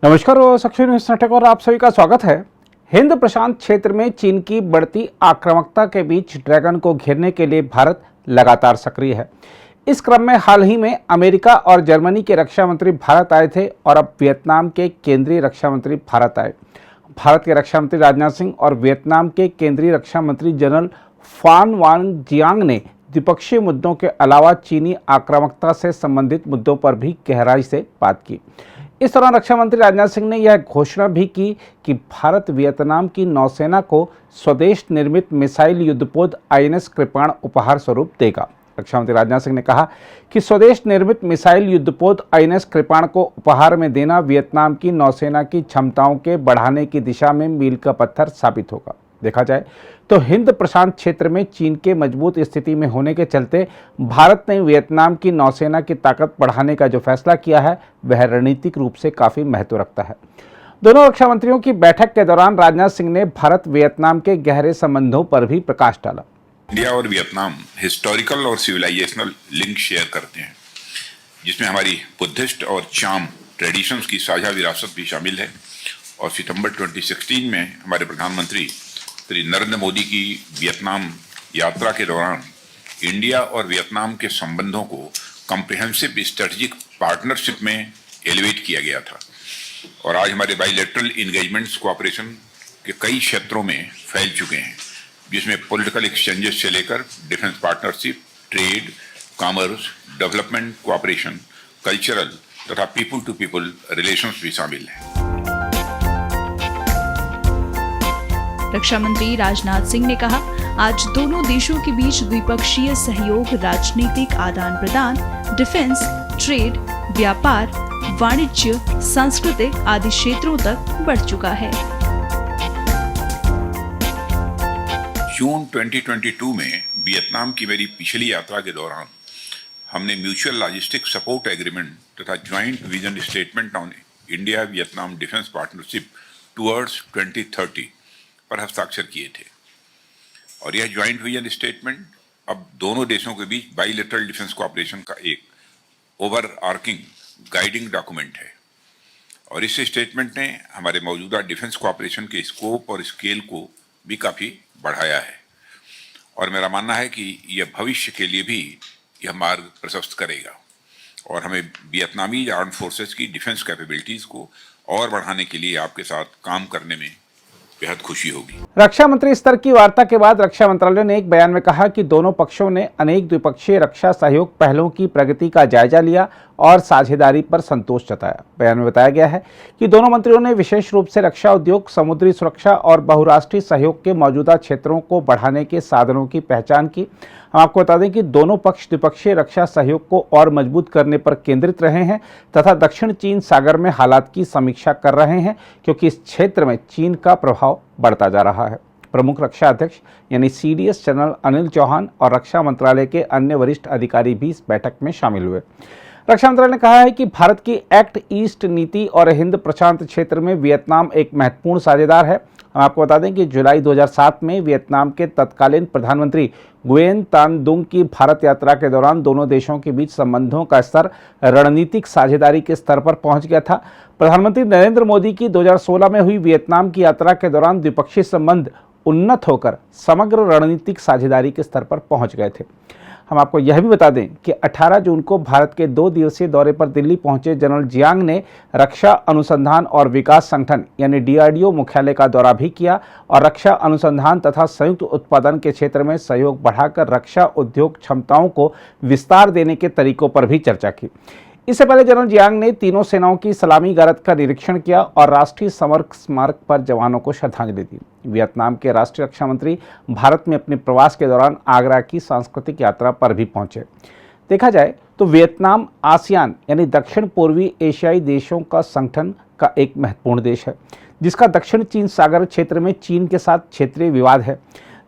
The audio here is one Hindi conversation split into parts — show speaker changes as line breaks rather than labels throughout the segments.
नमस्कार साक्षी न्यूज नेटवर्क और आप सभी का स्वागत है। हिंद प्रशांत क्षेत्र में चीन की बढ़ती आक्रामकता के बीच ड्रैगन को घेरने के लिए भारत लगातार सक्रिय है। इस क्रम में हाल ही में अमेरिका और जर्मनी के रक्षा मंत्री भारत आए थे और अब वियतनाम के केंद्रीय रक्षा मंत्री भारत आए। भारत के रक्षा मंत्री राजनाथ सिंह और वियतनाम के केंद्रीय रक्षा मंत्री जनरल फान वांग जियांग ने द्विपक्षीय मुद्दों के अलावा चीनी आक्रामकता से संबंधित मुद्दों पर भी गहराई से बात की। इस दौरान रक्षा मंत्री राजनाथ सिंह ने यह घोषणा भी की कि भारत वियतनाम की नौसेना को स्वदेश निर्मित मिसाइल युद्धपोत INS कृपाण उपहार स्वरूप देगा। रक्षा मंत्री राजनाथ सिंह ने कहा कि स्वदेश निर्मित मिसाइल युद्धपोत INS कृपाण को उपहार में देना वियतनाम की नौसेना की क्षमताओं के बढ़ाने की दिशा में मील का पत्थर साबित होगा। देखा जाए तो हिंद प्रशांत क्षेत्र में चीन के मजबूत स्थिति में होने के चलते भारत ने वियतनाम की नौसेना की ताकत बढ़ाने का जो फैसला किया है वह रणनीतिक रूप से काफी महत्व रखता है। दोनों रक्षा मंत्रियों की बैठक के दौरान राजनाथ सिंह ने भारत वियतनाम के गहरे संबंधों पर भी प्रकाश डाला।
इंडिया और वियतनाम हिस्टोरिकल और सिविलाइजेशनल लिंक शेयर करते हैं, जिसमें हमारी बुद्धिस्ट और चाम ट्रेडिशंस की साझा विरासत भी शामिल है। और सितंबर 2016 में हमारे प्रधानमंत्री श्री नरेंद्र मोदी की वियतनाम यात्रा के दौरान इंडिया और वियतनाम के संबंधों को कॉम्प्रिहेंसिव स्ट्रेटेजिक पार्टनरशिप में एलिवेट किया गया था। और आज हमारे बाइलेटरल इंगेजमेंट्स कोऑपरेशन के कई क्षेत्रों में फैल चुके हैं, जिसमें पॉलिटिकल एक्सचेंजेस से लेकर defence partnership, trade, commerce, development cooperation, cultural तथा पीपल टू पीपल रिलेशंस भी शामिल हैं।
रक्षा मंत्री राजनाथ सिंह ने कहा, आज दोनों देशों के बीच द्विपक्षीय सहयोग, राजनीतिक आदान प्रदान, डिफेंस, ट्रेड, व्यापार, वाणिज्य, सांस्कृतिक आदि क्षेत्रों तक बढ़ चुका है।
जून 2022 में वियतनाम की मेरी पिछली यात्रा के दौरान हमने म्यूचुअल लॉजिस्टिक सपोर्ट एग्रीमेंट तथा joint vision statement on India Vietnam defence partnership towards 2030 पर हस्ताक्षर किए थे। और यह ज्वाइंट विजन स्टेटमेंट अब दोनों देशों के बीच बाइलेटरल डिफेंस कोऑपरेशन का एक ओवर आर्किंग गाइडिंग डॉक्यूमेंट है। और इस स्टेटमेंट ने हमारे मौजूदा डिफेंस कोऑपरेशन के स्कोप और स्केल को भी काफ़ी बढ़ाया है। और मेरा मानना है कि यह भविष्य के लिए भी यह मार्ग प्रशस्त करेगा और हमें वियतनामी आर्म्ड फोर्सेस की डिफेंस कैपेबिलिटीज़ को और बढ़ाने के लिए आपके साथ काम करने में बेहद खुशी होगी।
रक्षा मंत्री स्तर की वार्ता के बाद रक्षा मंत्रालय ने एक बयान में कहा कि दोनों पक्षों ने अनेक द्विपक्षीय रक्षा सहयोग पहलों की प्रगति का जायजा लिया और साझेदारी पर संतोष जताया। बयान में बताया गया है कि दोनों मंत्रियों ने विशेष रूप से रक्षा उद्योग, समुद्री सुरक्षा और बहुराष्ट्रीय सहयोग के मौजूदा क्षेत्रों को बढ़ाने के साधनों की पहचान की। हम आपको बता दें कि दोनों पक्ष द्विपक्षीय रक्षा सहयोग को और मजबूत करने पर केंद्रित रहे हैं तथा दक्षिण चीन सागर में हालात की समीक्षा कर रहे हैं, क्योंकि इस क्षेत्र में चीन का प्रभाव बढ़ता जा रहा है। प्रमुख रक्षा अध्यक्ष यानी CDS जनरल अनिल चौहान और रक्षा मंत्रालय के अन्य वरिष्ठ अधिकारी भी इस बैठक में शामिल हुए। रक्षा मंत्रालय ने कहा है कि भारत की एक्ट ईस्ट नीति और हिंद प्रशांत क्षेत्र में वियतनाम एक महत्वपूर्ण साझेदार है। हम आपको बता दें कि जुलाई 2007 में वियतनाम के तत्कालीन प्रधानमंत्री गुयेन तान दुंग की भारत यात्रा के दौरान दोनों देशों के बीच संबंधों का स्तर रणनीतिक साझेदारी के स्तर पर पहुंच गया था। प्रधानमंत्री नरेंद्र मोदी की 2016 में हुई वियतनाम की यात्रा के दौरान द्विपक्षीय संबंध उन्नत होकर समग्र रणनीतिक साझेदारी के स्तर पर पहुंच गए थे। हम आपको यह भी बता दें कि 18 जून को भारत के 2 दिवसीय दौरे पर दिल्ली पहुंचे जनरल जियांग ने रक्षा अनुसंधान और विकास संगठन यानी DRDO मुख्यालय का दौरा भी किया और रक्षा अनुसंधान तथा संयुक्त उत्पादन के क्षेत्र में सहयोग बढ़ाकर रक्षा उद्योग क्षमताओं को विस्तार देने के तरीकों पर भी चर्चा की। इससे पहले जनरल जियांग ने तीनों सेनाओं की सलामी गारद का निरीक्षण किया और राष्ट्रीय समर स्मारक पर जवानों को श्रद्धांजलि दी। वियतनाम के राष्ट्रीय रक्षा मंत्री भारत में अपने प्रवास के दौरान आगरा की सांस्कृतिक यात्रा पर भी पहुंचे। देखा जाए तो वियतनाम आसियान यानी दक्षिण पूर्वी एशियाई देशों का संगठन का एक महत्वपूर्ण देश है, जिसका दक्षिण चीन सागर क्षेत्र में चीन के साथ क्षेत्रीय विवाद है।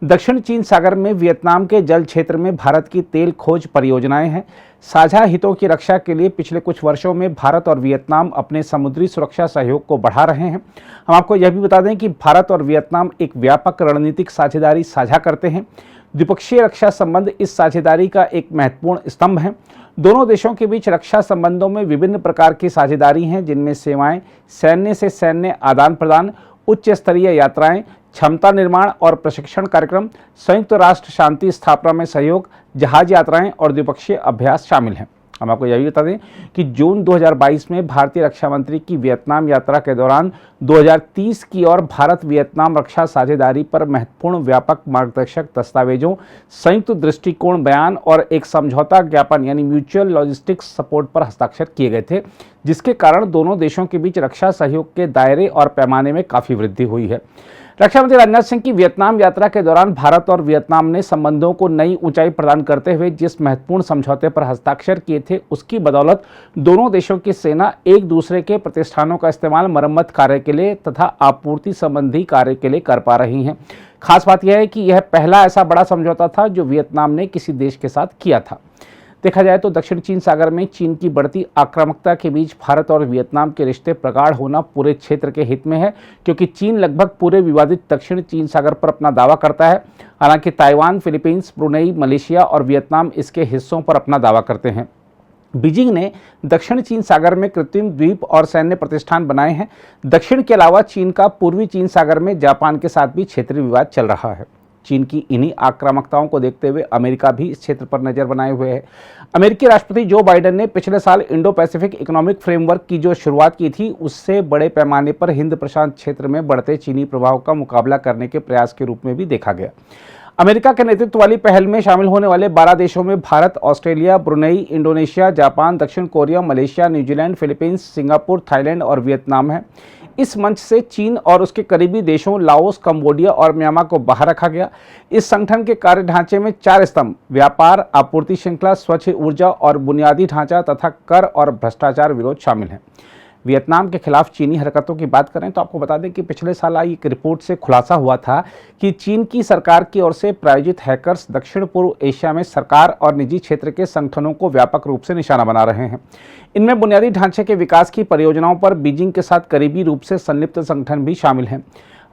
दक्षिण चीन सागर में वियतनाम के जल क्षेत्र में भारत की तेल खोज परियोजनाएं हैं। साझा हितों की रक्षा के लिए पिछले कुछ वर्षों में भारत और वियतनाम अपने समुद्री सुरक्षा सहयोग को बढ़ा रहे हैं। हम आपको यह भी बता दें कि भारत और वियतनाम एक व्यापक रणनीतिक साझेदारी साझा करते हैं, द्विपक्षीय रक्षा संबंध इस साझेदारी का एक महत्वपूर्ण स्तंभ है। दोनों देशों के बीच रक्षा संबंधों में विभिन्न प्रकार की साझेदारी हैं, जिनमें सेवाएं, सैन्य से सैन्य आदान प्रदान, उच्च स्तरीय यात्राएं, क्षमता निर्माण और प्रशिक्षण कार्यक्रम, संयुक्त राष्ट्र शांति स्थापना में सहयोग, जहाज यात्राएं और द्विपक्षीय अभ्यास शामिल हैं। हम आपको यह भी बता दें कि जून 2022 में भारतीय रक्षा मंत्री की वियतनाम यात्रा के दौरान 2030 की ओर भारत वियतनाम रक्षा साझेदारी पर महत्वपूर्ण व्यापक मार्गदर्शक दस्तावेजों, संयुक्त दृष्टिकोण बयान और एक समझौता ज्ञापन यानी म्यूचुअल लॉजिस्टिक्स सपोर्ट पर हस्ताक्षर किए गए थे, जिसके कारण दोनों देशों के बीच रक्षा सहयोग के दायरे और पैमाने में काफ़ी वृद्धि हुई है। रक्षा मंत्री राजनाथ सिंह की वियतनाम यात्रा के दौरान भारत और वियतनाम ने संबंधों को नई ऊंचाई प्रदान करते हुए जिस महत्वपूर्ण समझौते पर हस्ताक्षर किए थे, उसकी बदौलत दोनों देशों की सेना एक दूसरे के प्रतिष्ठानों का इस्तेमाल मरम्मत कार्य के लिए तथा आपूर्ति संबंधी कार्य के लिए कर पा रही हैं। खास बात यह है कि यह पहला ऐसा बड़ा समझौता था जो वियतनाम ने किसी देश के साथ किया था। देखा जाए तो दक्षिण चीन सागर में चीन की बढ़ती आक्रामकता के बीच भारत और वियतनाम के रिश्ते प्रगाढ़ होना पूरे क्षेत्र के हित में है, क्योंकि चीन लगभग पूरे विवादित दक्षिण चीन सागर पर अपना दावा करता है। हालांकि ताइवान, फिलीपींस, ब्रुनेई, मलेशिया और वियतनाम इसके हिस्सों पर अपना दावा करते हैं। बीजिंग ने दक्षिण चीन सागर में कृत्रिम द्वीप और सैन्य प्रतिष्ठान बनाए हैं। दक्षिण के अलावा चीन का पूर्वी चीन सागर में जापान के साथ भी क्षेत्रीय विवाद चल रहा है। चीन की इन्हीं आक्रामकताओं को देखते हुए अमेरिका भी इस क्षेत्र पर नजर बनाए हुए है। अमेरिकी राष्ट्रपति जो बाइडेन ने पिछले साल इंडो पैसिफिक इकोनॉमिक फ्रेमवर्क की जो शुरुआत की थी, उससे बड़े पैमाने पर हिंद प्रशांत क्षेत्र में बढ़ते चीनी प्रभाव का मुकाबला करने के प्रयास के रूप में भी देखा गया। अमेरिका के नेतृत्व वाली पहल में शामिल होने वाले 12 देशों में Bharat, Australia, Brunei, Indonesia, Japan, दक्षिण Korea, Malaysia, New Zealand, Philippines, Singapore, Thailand और वियतनाम है। इस मंच से चीन और उसके करीबी देशों लाओस, कंबोडिया और म्यांमार को बाहर रखा गया। इस संगठन के कार्य ढांचे में 4 स्तंभ व्यापार, आपूर्ति श्रृंखला, स्वच्छ ऊर्जा और बुनियादी ढांचा तथा कर और भ्रष्टाचार विरोध शामिल हैं। वियतनाम के खिलाफ चीनी हरकतों की बात करें तो आपको बता दें कि पिछले साल आई एक रिपोर्ट से खुलासा हुआ था कि चीन की सरकार की ओर से प्रायोजित हैकर्स दक्षिण पूर्व एशिया में सरकार और निजी क्षेत्र के संगठनों को व्यापक रूप से निशाना बना रहे हैं। इनमें बुनियादी ढांचे के विकास की परियोजनाओं पर बीजिंग के साथ करीबी रूप से संलिप्त संगठन भी शामिल हैं।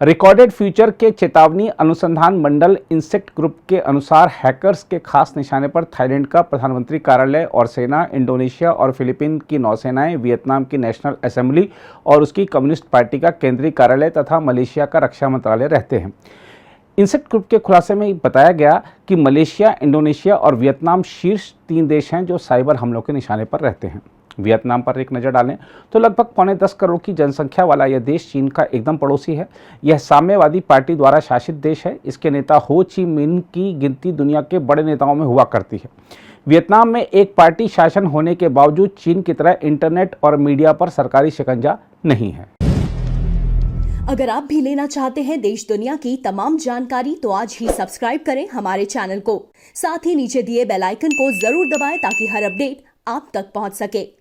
रिकॉर्डेड फ्यूचर के चेतावनी अनुसंधान मंडल इंसेक्ट ग्रुप के अनुसार हैकर्स के खास निशाने पर थाईलैंड का प्रधानमंत्री कार्यालय और सेना, इंडोनेशिया और फिलीपीन की नौसेनाएं, वियतनाम की नेशनल असेंबली और उसकी कम्युनिस्ट पार्टी का केंद्रीय कार्यालय तथा मलेशिया का रक्षा मंत्रालय रहते हैं। इंसेक्ट ग्रुप के खुलासे में बताया गया कि मलेशिया, इंडोनेशिया और वियतनाम शीर्ष 3 देश हैं जो साइबर हमलों के निशाने पर रहते हैं। वियतनाम पर एक नज़र डालें तो लगभग 10.25 करोड़ की जनसंख्या वाला यह देश चीन का एकदम पड़ोसी है। यह साम्यवादी पार्टी द्वारा शासित देश है। इसके नेता हो ची मिन की गिनती दुनिया के बड़े नेताओं में हुआ करती है। वियतनाम में एक पार्टी शासन होने के बावजूद चीन की तरह इंटरनेट और मीडिया पर सरकारी शिकंजा नहीं है।
अगर आप भी लेना चाहते हैं देश दुनिया की तमाम जानकारी तो आज ही सब्सक्राइब करें हमारे चैनल को। साथ ही नीचे दिए बेल आइकन को जरूर दबाएं ताकि हर अपडेट आप तक पहुंच सके।